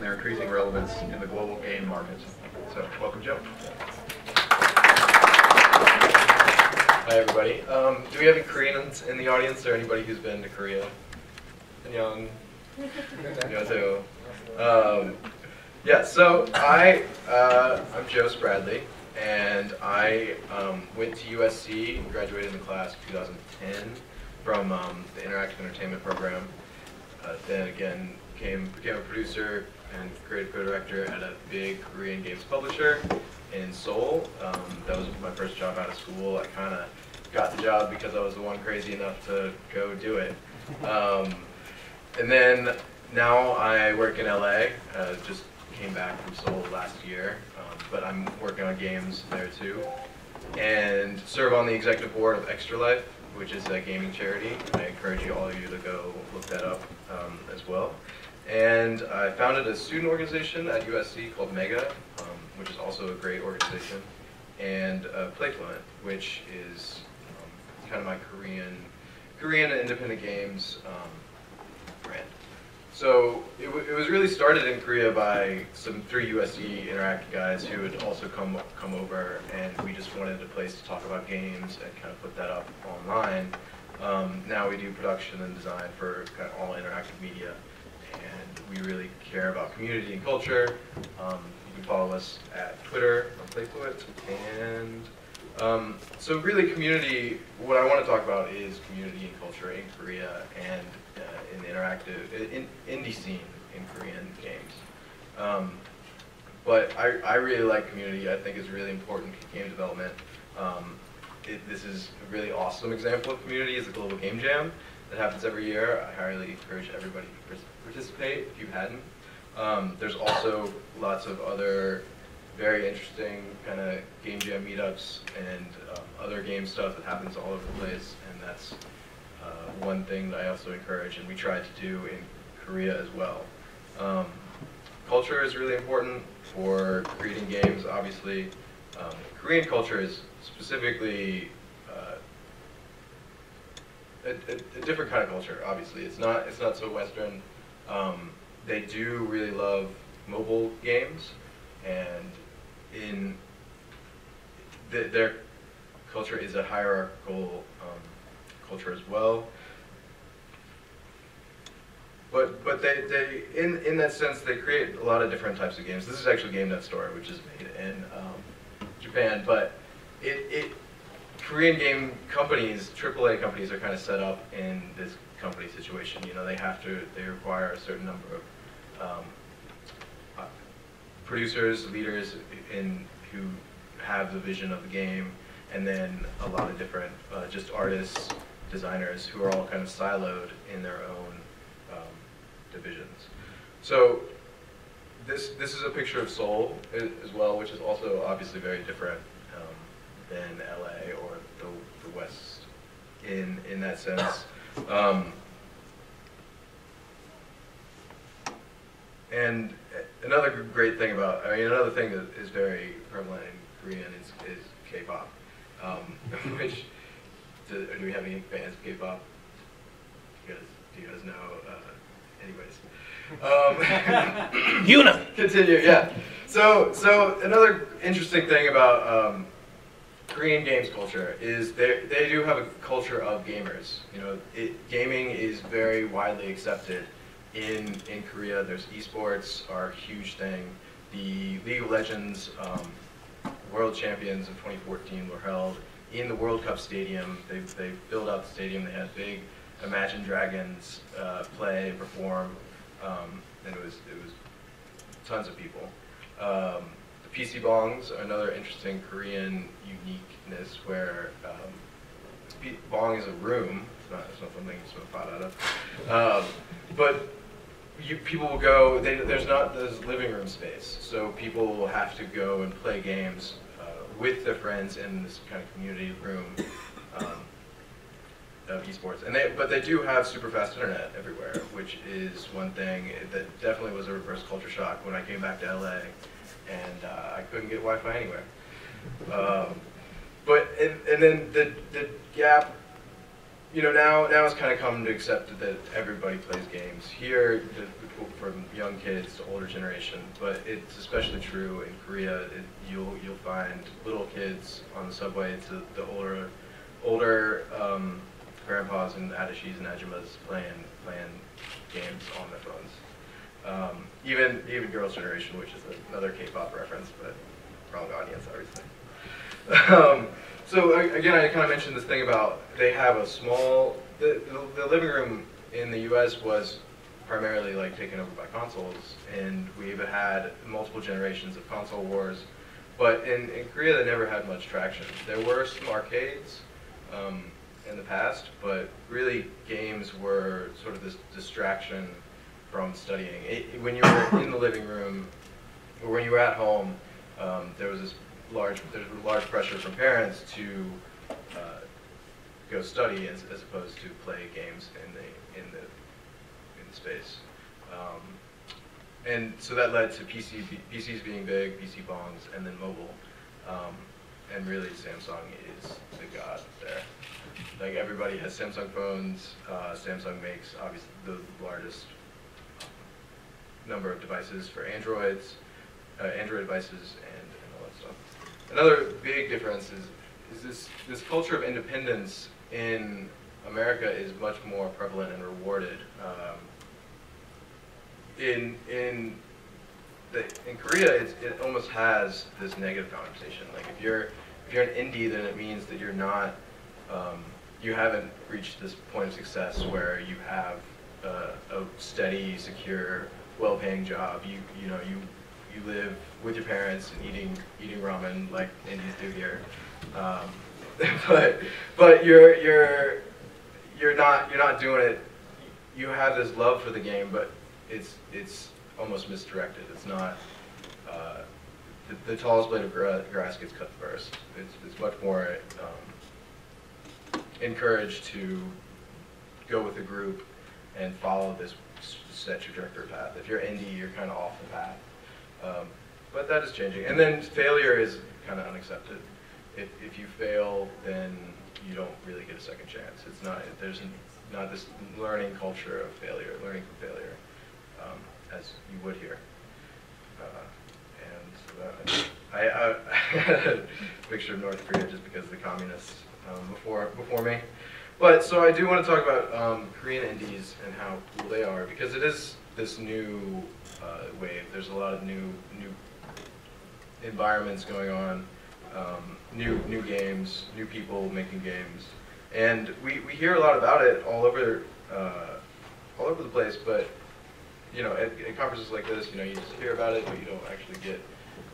and their increasing relevance in the global game market. So, welcome, Joe. Hi, everybody. Do we have any Koreans in the audience, or anybody who's been to Korea? Annyeong. Annyeonghaseyo. Yeah, so I'm Joe Spradley, and I went to USC and graduated in the class of 2010 from the Interactive Entertainment program. Then again, became a producer and creative co-director at a big Korean games publisher in Seoul. That was my first job out of school. I kind of got the job because I was the one crazy enough to go do it. And then now I work in LA. Just came back from Seoul last year, but I'm working on games there too. And serve on the executive board of Extra Life, which is a gaming charity. I encourage all of you to go look that up as well. And I founded a student organization at USC called Mega, which is also a great organization, and Fluent, which is kind of my Korean independent games brand. So it was really started in Korea by three USC Interactive guys who had also come over, and we just wanted a place to talk about games and kind of put that up online. Now we do production and design for kind of all interactive media, and we really care about community and culture. You can follow us at Twitter on Fluent, and so really community, what I want to talk about is community and culture in Korea and in the interactive, indie scene in Korean games. But I really like community. I think it's really important in game development. This is a really awesome example of community is the Global Game Jam that happens every year. I highly encourage everybody to participate if you hadn't. There's also lots of other very interesting kind of game jam meetups and other game stuff that happens all over the place, and that's one thing that I also encourage, and we try to do in Korea as well. Culture is really important for creating games, obviously. Korean culture is specifically a different kind of culture, obviously. It's not so Western. They do really love mobile games, and their culture is a hierarchical culture as well. But they in that sense, they create a lot of different types of games. This is actually GameNet Store, which is made in Japan, but Korean game companies, AAA companies, are kind of set up in this company situation. You know, they require a certain number of producers, leaders who have the vision of the game, and then a lot of different just artists, designers who are all kind of siloed in their own divisions. So this is a picture of Seoul as well, which is also obviously very different than LA or the West in that sense. And another great thing another thing that is very prevalent in Korean is K-pop. Which, do we have any fans of K-pop? Do you guys know? Anyways. You know. Continue, yeah. So another interesting thing about Korean games culture is they do have a culture of gamers. You know, gaming is very widely accepted in Korea. There's esports are a huge thing. The League of Legends World Champions of 2014 were held in the World Cup Stadium. They filled out the stadium. They had big Imagine Dragons play, perform, and it was tons of people. The PC bongs are another interesting Korean uniqueness where bong is a room. It's not something you sort of thought out of. But people will go. There's living room space, so people will have to go and play games with their friends in this kind of community room of esports. But they do have super fast internet everywhere, which is one thing that definitely was a reverse culture shock when I came back to LA, and I couldn't get Wi-Fi anywhere. And then the gap now it's kind of come to accept that everybody plays games. Here, from young kids to older generation, but it's especially true in Korea. You'll find little kids on the subway to the older grandpas and adishis and ajumas playing games on their phones. Even girls' generation, which is another K-pop reference, but wrong audience, obviously. So again, I kind of mentioned this thing about they have a small. The living room in the U.S. was primarily like taken over by consoles, and we've had multiple generations of console wars. But in Korea, they never had much traction. There were some arcades in the past, but really games were sort of this distraction from studying. When you were in the living room, or when you were at home, there was large pressure from parents to go study as opposed to play games in the space, and so that led to PCs being big, PC bongs, and then mobile, and really Samsung is the god there. Like everybody has Samsung phones. Samsung makes obviously the largest number of devices for Android devices, and all that stuff. Another big difference is this culture of independence in America is much more prevalent and rewarded. In Korea, it almost has this negative connotation. Like if you're an indie, then it means that you're not, you haven't reached this point of success where you have a steady, secure, well-paying job. You live with your parents and eating ramen like Indies do here, but you're not doing it. You have this love for the game, but it's almost misdirected. It's not the tallest blade of grass gets cut first. It's much more encouraged to go with a group and follow this set trajectory path. If you're indie, you're kind of off the path. But that is changing. And then failure is kind of unaccepted. If you fail, then you don't really get a second chance. There's not this learning culture of failure, learning from failure, as you would here. And so I had a picture of North Korea just because of the communists before me. But so I do want to talk about Korean indies and how cool they are, because it is this new wave. There's a lot of new environments going on, new games, new people making games, and we hear a lot about it all over the place. But at conferences like this, you just hear about it, but you don't actually get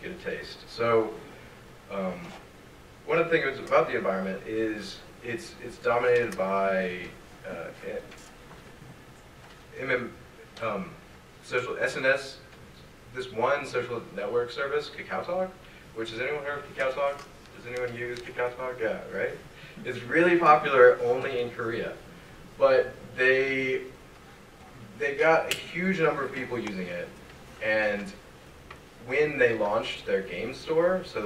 a taste. So one of the things about the environment is it's dominated by social SNS, this one social network service, KakaoTalk, which has anyone heard of KakaoTalk? Does anyone use KakaoTalk? Yeah, right? It's really popular only in Korea, but they got a huge number of people using it, and when they launched their game store, so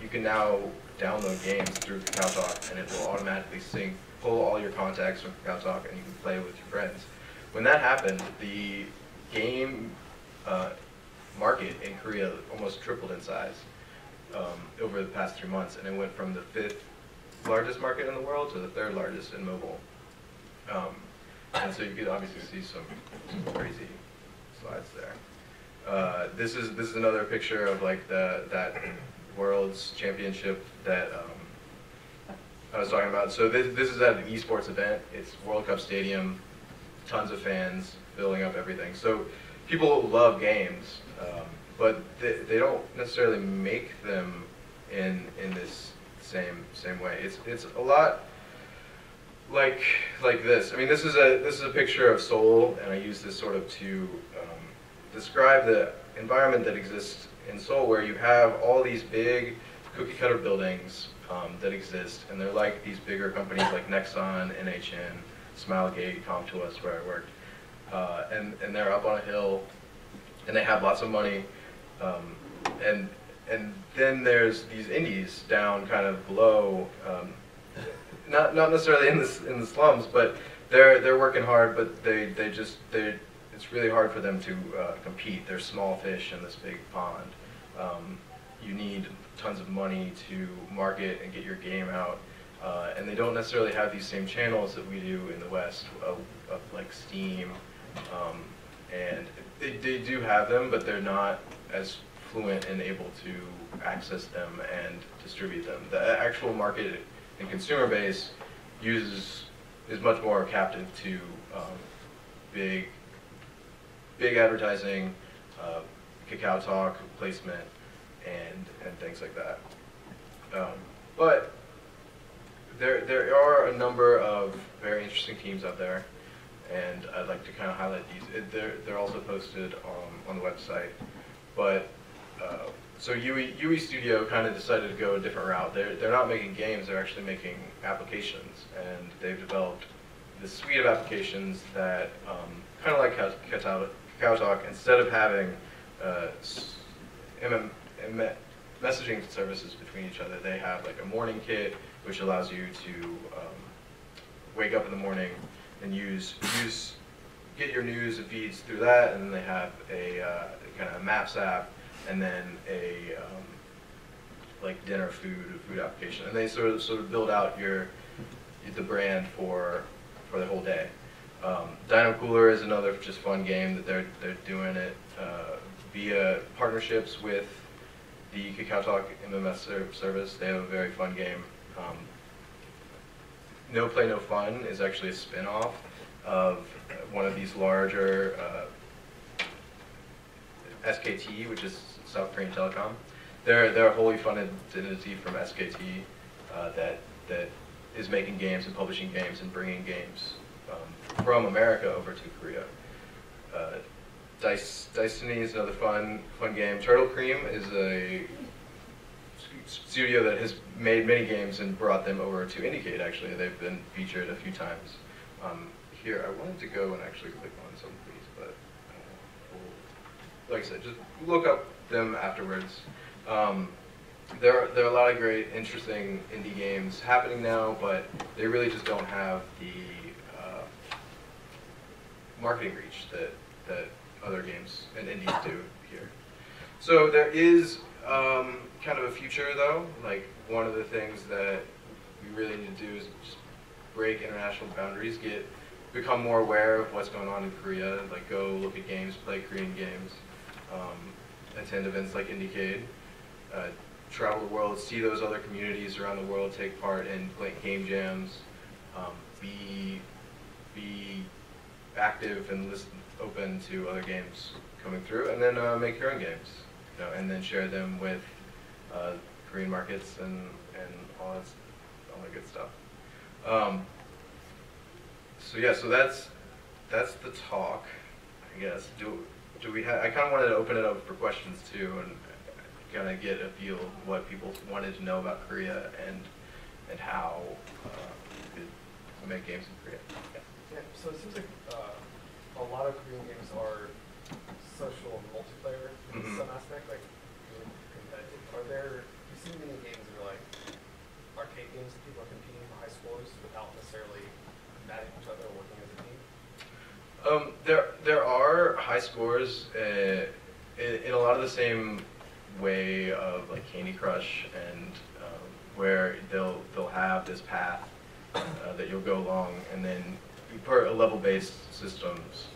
you can now download games through KakaoTalk, and it will automatically pull all your contacts from KakaoTalk, and you can play with your friends. When that happened, the game market in Korea almost tripled in size over the past 3 months, and it went from the 5th largest market in the world to the 3rd largest in mobile. And so you could obviously see some crazy slides there. This is another picture of like that World's Championship that I was talking about. So this is at an esports event. It's World Cup Stadium, tons of fans filling up everything. So people love games, but they don't necessarily make them in this same way. It's a lot like this. I mean, this is a picture of Seoul, and I use this sort of to describe the environment that exists in Seoul, where you have all these big cookie-cutter buildings that exist, and they're like these bigger companies like Nexon, NHN, Smilegate, CompToUs, where I worked, and they're up on a hill, and they have lots of money, and then there's these indies down kind of below not necessarily in the slums, but they're working hard, but it's really hard for them to compete. They're small fish in this big pond. You need tons of money to market and get your game out, and they don't necessarily have these same channels that we do in the West, of like Steam, and they do have them, but they're not as fluent and able to access them and distribute them. The actual market and consumer base is much more captive to big advertising, Kakao Talk placement, and things like that. But there are a number of very interesting teams out there, and I'd like to kind of highlight these. They're also posted on the website. But so UE Studio kind of decided to go a different route. They're not making games; they're actually making applications, and they've developed this suite of applications that kind of like Kakao Talk. Instead of having messaging services between each other, they have like a morning kit, which allows you to wake up in the morning and get your news and feeds through that, and then they have a kind of Maps app, and then a like dinner food application, and they sort of build out the brand for the whole day. Dino Cooler is another just fun game that they're doing it via partnerships with the Kakao Talk MMS service. They have a very fun game. No Play No Fun is actually a spin-off of one of these larger SKT, which is South Korean Telecom. They're a wholly funded entity from SKT that is making games and publishing games and bringing games from America over to Korea. Destiny is another fun game. Turtle Cream is a studio that has made many games and brought them over to Indiecade. Actually, they've been featured a few times. Here, I wanted to go and actually click on some of these, but like I said, just look up them afterwards. There are a lot of great, interesting indie games happening now, but they really just don't have the marketing reach that other games and indies do here. So there is kind of a future, though. Like, one of the things that we really need to do is just break international boundaries, become more aware of what's going on in Korea, like go look at games, play Korean games, attend events like Indiecade, travel the world, see those other communities around the world, take part in game jams, be active and open to other games coming through, and then make your own games, and then share them with Korean markets and all that good stuff. So yeah, so that's the talk, I guess. Do we have? I kind of wanted to open it up for questions too, and kind of get a feel of what people wanted to know about Korea and how you could make games in Korea. Yeah, so it seems like a lot of Korean games are social multiplayer in some aspect, like competitive. Have you seen many games that are like arcade games that people are competing for high scores without necessarily combating each other or working as a team? There are high scores in a lot of the same way of like Candy Crush, and where they'll have this path that you'll go along, and then per level-based systems,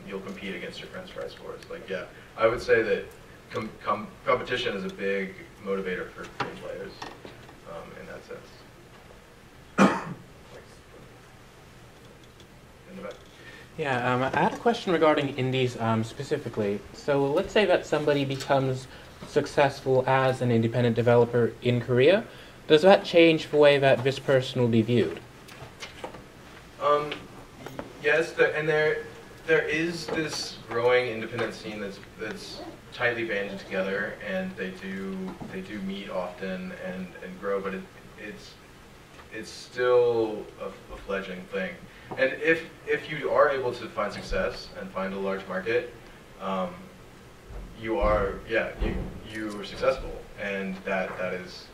you'll compete against your friends for high scores. Like, yeah, I would say that competition is a big motivator for game players in that sense. In the back. Yeah, I had a question regarding indies specifically. So let's say that somebody becomes successful as an independent developer in Korea. Does that change the way that this person will be viewed? Yes, there is this growing independent scene that's tightly banded together, and they do meet often and grow, but it's still a fledgling thing. And if you are able to find success and find a large market, you are successful, and that is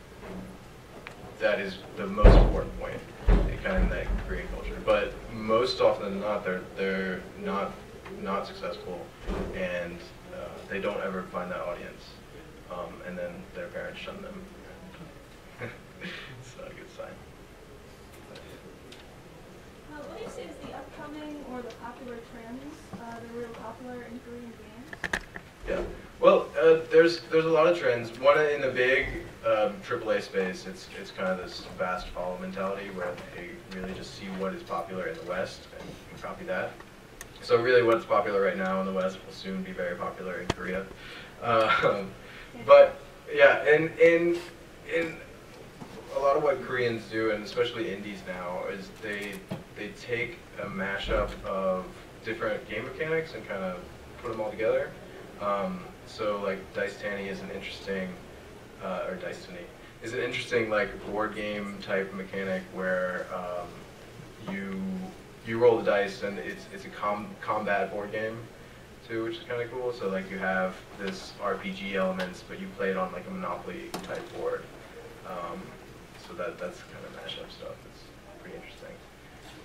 the most important point. kind of in that Korean culture. But most often than not, they're not successful, and they don't ever find that audience, and then their parents shun them. It's not a good sign. What do you say is the upcoming or the popular trends that are real popular in Korean games? Yeah. Well, there's a lot of trends. One in the big AAA space, it's kind of this fast follow mentality where they really just see what is popular in the West and copy that. So really, what's popular right now in the West will soon be very popular in Korea. But yeah, in a lot of what Koreans do, and especially indies now, is they take a mashup of different game mechanics and kind of put them all together. So like Dice Tanny is an interesting, or Dice Tanny is an interesting like board game type mechanic where you roll the dice and it's a combat board game too, which is kind of cool. So like you have this RPG elements, but you play it on like a Monopoly type board. So that's kind of mashup stuff. It's pretty interesting.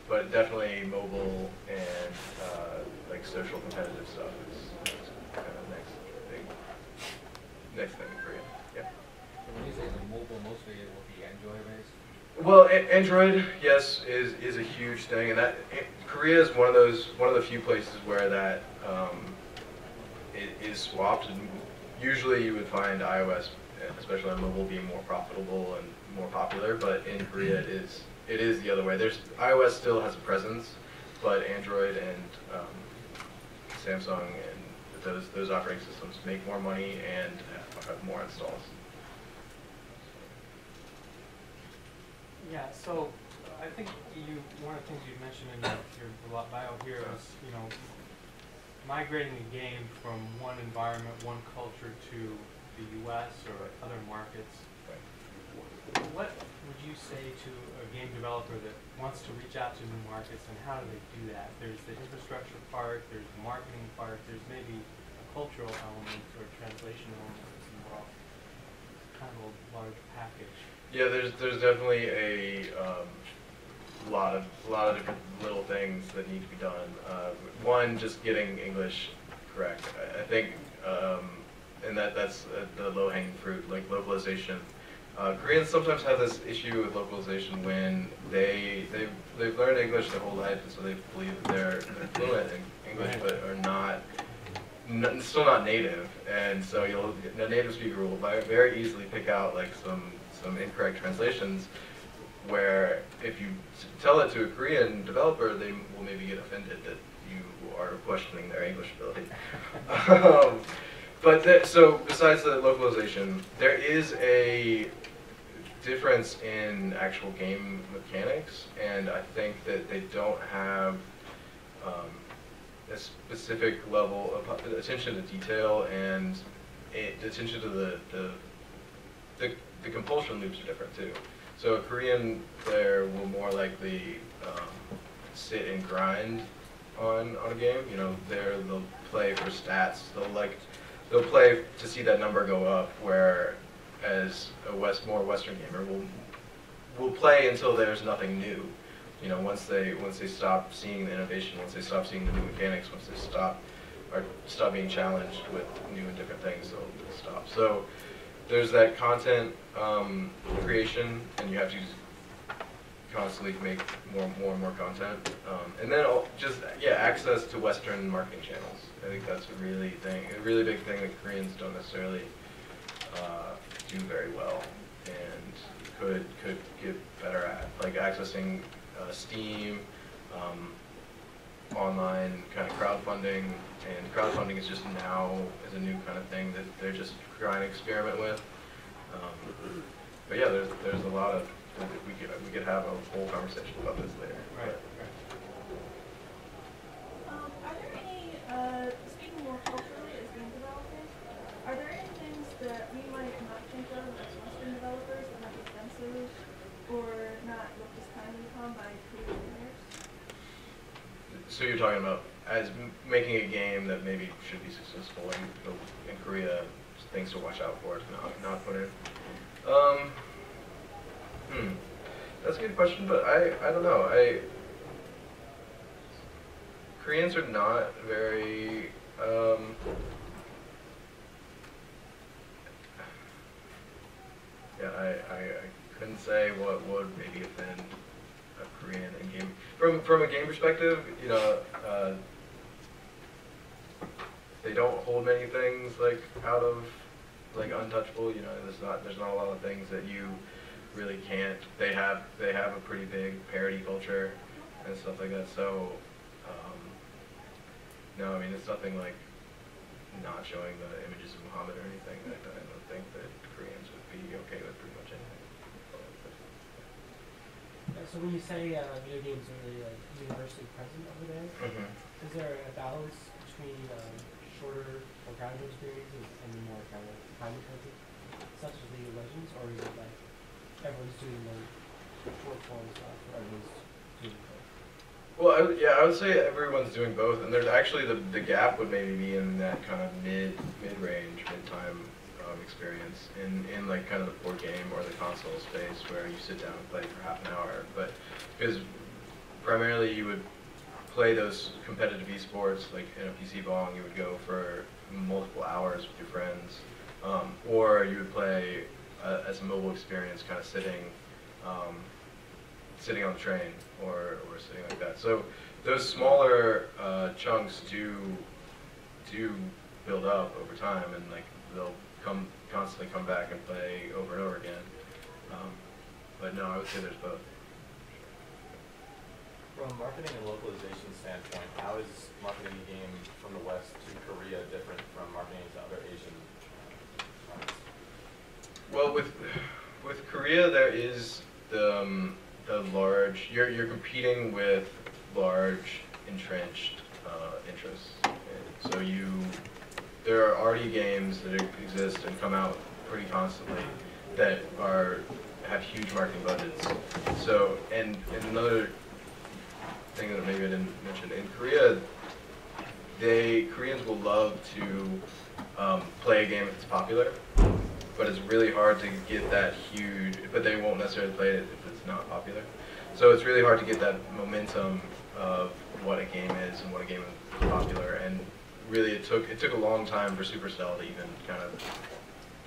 But definitely mobile and like social competitive stuff is kind of next thing in Korea. Yeah. So when you say the mobile, mostly it will be Android based? Well, Android, yes, is a huge thing, and that Korea is one of the few places where that it is swapped. And usually, you would find iOS, especially on mobile, being more profitable and more popular. But in Korea, it is the other way. iOS still has a presence, but Android and Samsung and those operating systems make more money and have more installs. Yeah, so I think one of the things you mentioned in your bio here is, migrating a game from one environment, one culture to the U.S. or other markets. What would you say to a game developer that wants to reach out to new markets, and how do they do that? There's the infrastructure part, there's the marketing part, there's maybe a cultural element or translation element that's involved. It's kind of a large package. Yeah, there's definitely a lot of different little things that need to be done. One, just getting English correct. I think, and that's the low-hanging fruit, like localization. Koreans sometimes have this issue with localization when they've learned English their whole life, and so they believe that they're fluent in English, but are still not native. And so a native speaker will very easily pick out like some incorrect translations, where if you tell it to a Korean developer, they will maybe get offended that you are questioning their English ability. So besides the localization, there is a difference in actual game mechanics, and I think that they don't have a specific level of attention to detail, and attention to the compulsion loops are different too. So a Korean player will more likely sit and grind on a game. They'll play for stats. They'll play to see that number go up. Whereas a more Western gamer will play until there's nothing new. Once they stop seeing the innovation, once they stop seeing the new mechanics, once they stop being challenged with new and different things, they'll stop. So there's that content creation, and you have to constantly make more and more content, and then access to Western marketing channels. I think that's a really big thing that Koreans don't necessarily do very well, and could get better at, like accessing Steam, online kind of crowdfunding, and crowdfunding is just now is a new kind of thing that they're just trying to experiment with. But yeah, there's a lot of we could have a whole conversation about this later. Right. Are there any, speaking more culturally as game developers, are there any things that we might not think of as Western developers that might be offensive or not looked as kindly upon by Korean gamers? So you're talking about as making a game that maybe should be successful in Korea, things to watch out for, to not put in. That's a good question, but I don't know. Koreans are not very, yeah, I couldn't say what would maybe offend a Korean in game. From a game perspective, you know, they don't hold many things like out of like untouchable. You know, there's not a lot of things that you really can't. They have a pretty big parody culture and stuff like that. So no, I mean it's nothing like not showing the images of Muhammad or anything. I don't think that Koreans would be okay with pretty much anything. So when you say video games are really like universally present over there, is there a balance between shorter or casual experiences and the more kind of time intensive, such as League of Legends, or is it like everyone's doing the short form stuff, or everyone's doing both? Well, I would say everyone's doing both, and there's actually the gap would maybe be in that kind of mid-range, mid-time experience in like kind of the board game or the console space where you sit down and play for half an hour. But because primarily you would play those competitive esports, like in a PC bong, you would go for multiple hours with your friends, or you would play as a mobile experience, kind of sitting on the train or sitting like that. So those smaller chunks do build up over time, and like they'll constantly come back and play over and over again. But no, I would say there's both. From a marketing and localization standpoint, how is marketing a game from the West to Korea different from marketing to other Asian markets? Well, with Korea, there is the large. You're competing with large entrenched interests. And so there are already games that exist and come out pretty constantly that have huge marketing budgets. So and another thing that maybe I didn't mention, in Korea, Koreans will love to play a game if it's popular, but it's really hard to get that huge, but they won't necessarily play it if it's not popular. So it's really hard to get that momentum of what a game is and what a game is popular, and really it took a long time for Supercell to even kind of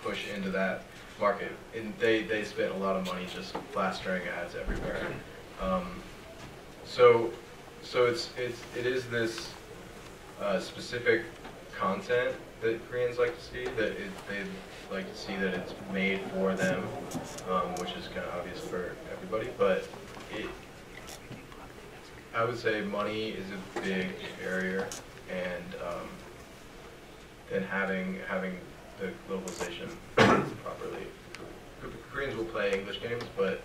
push into that market. And they spent a lot of money just plastering ads everywhere. So it is this specific content that Koreans like to see, that they like to see that it's made for them, which is kind of obvious for everybody. But I would say money is a big barrier, and then having the globalization properly. Koreans will play English games, but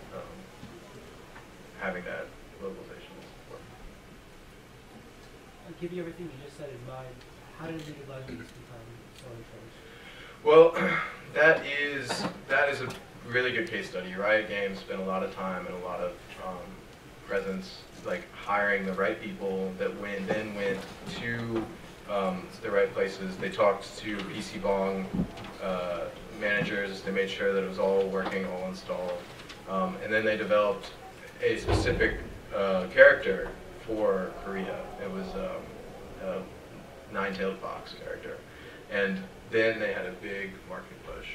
having that globalization is important. I'll give you everything you just said in mind. How did League of Legends become so entrenched? Well, that is a really good case study. Riot Games spent a lot of time and a lot of presence, like hiring the right people that then went to the right places. They talked to PC Bong managers. They made sure that it was all working, all installed, and then they developed a specific character for Korea. It was a nine-tailed fox character, and then they had a big market push.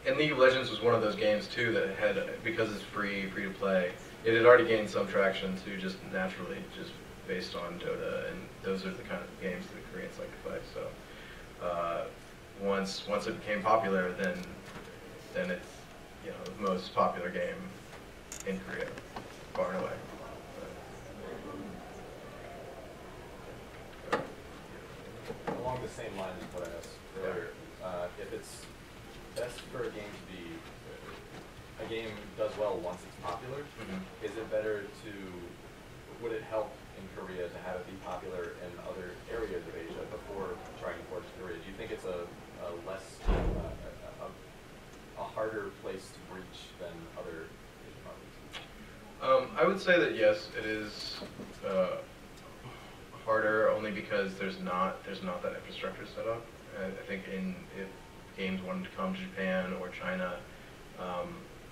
And League of Legends was one of those games too that had, because it's free to play, it had already gained some traction too, just naturally, just based on Dota, and those are the kind of games that the Koreans like to play. So once it became popular, then it's, you know, the most popular game in Korea, far and away. Along the same lines as what I asked earlier, if it's best for a game to be, a game does well once it's popular, is it better would it help in Korea to have it be popular in other areas of Asia before trying to port to Korea? Do you think it's a harder place to reach than other Asian markets? I would say that yes, it is harder, only because there's not that infrastructure set up. I think if games wanted to come to Japan or China,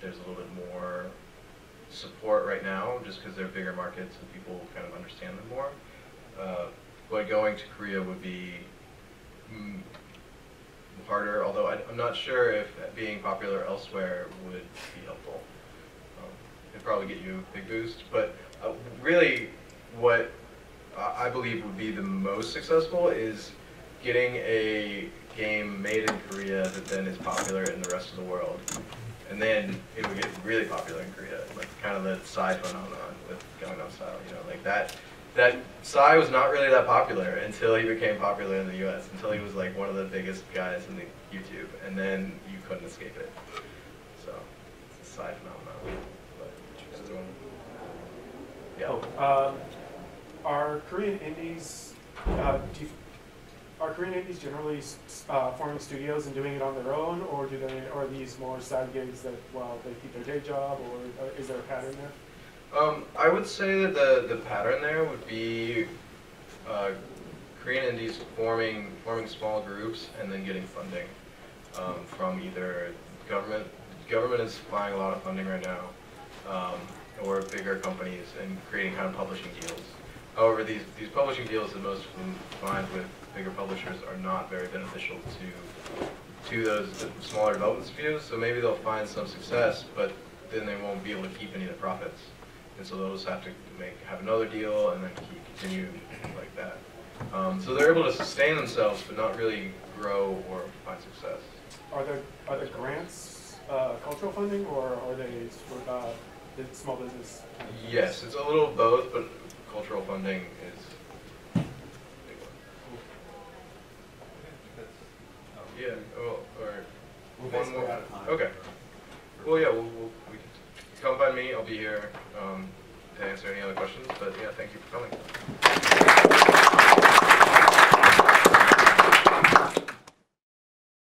there's a little bit more support right now, just because they're bigger markets and people kind of understand them more. But going to Korea would be harder, although I'm not sure if being popular elsewhere would be helpful. It'd probably get you a big boost, but really what I believe would be the most successful is getting a game made in Korea that then is popular in the rest of the world. And then it would get really popular in Korea, like kind of the Psy phenomenon with Gangnam Style, you know, like that Psy was not really that popular until he became popular in the US, until he was like one of the biggest guys in the YouTube, and then you couldn't escape it. So, it's a Psy phenomenon. But, yeah. Are Korean indies, are Korean indies generally forming studios and doing it on their own, or are these more side gigs that, well, they keep their day job, or is there a pattern there? I would say that the pattern there would be Korean indies forming small groups and then getting funding from either government. Government is supplying a lot of funding right now, or bigger companies and creating kind of publishing deals. However, these publishing deals that most of them find with bigger publishers are not very beneficial to those smaller development studios. So maybe they'll find some success, but then they won't be able to keep any of the profits. And so those have to have another deal and then continue like that. So they're able to sustain themselves, but not really grow or find success. Are there grants, cultural funding, or are they the small business? Yes, it's a little of both, but cultural funding is a big one. Yeah. Oh, or one more. Okay. Well, yeah. We come find me. I'll be here to answer any other questions. But yeah, thank you for coming.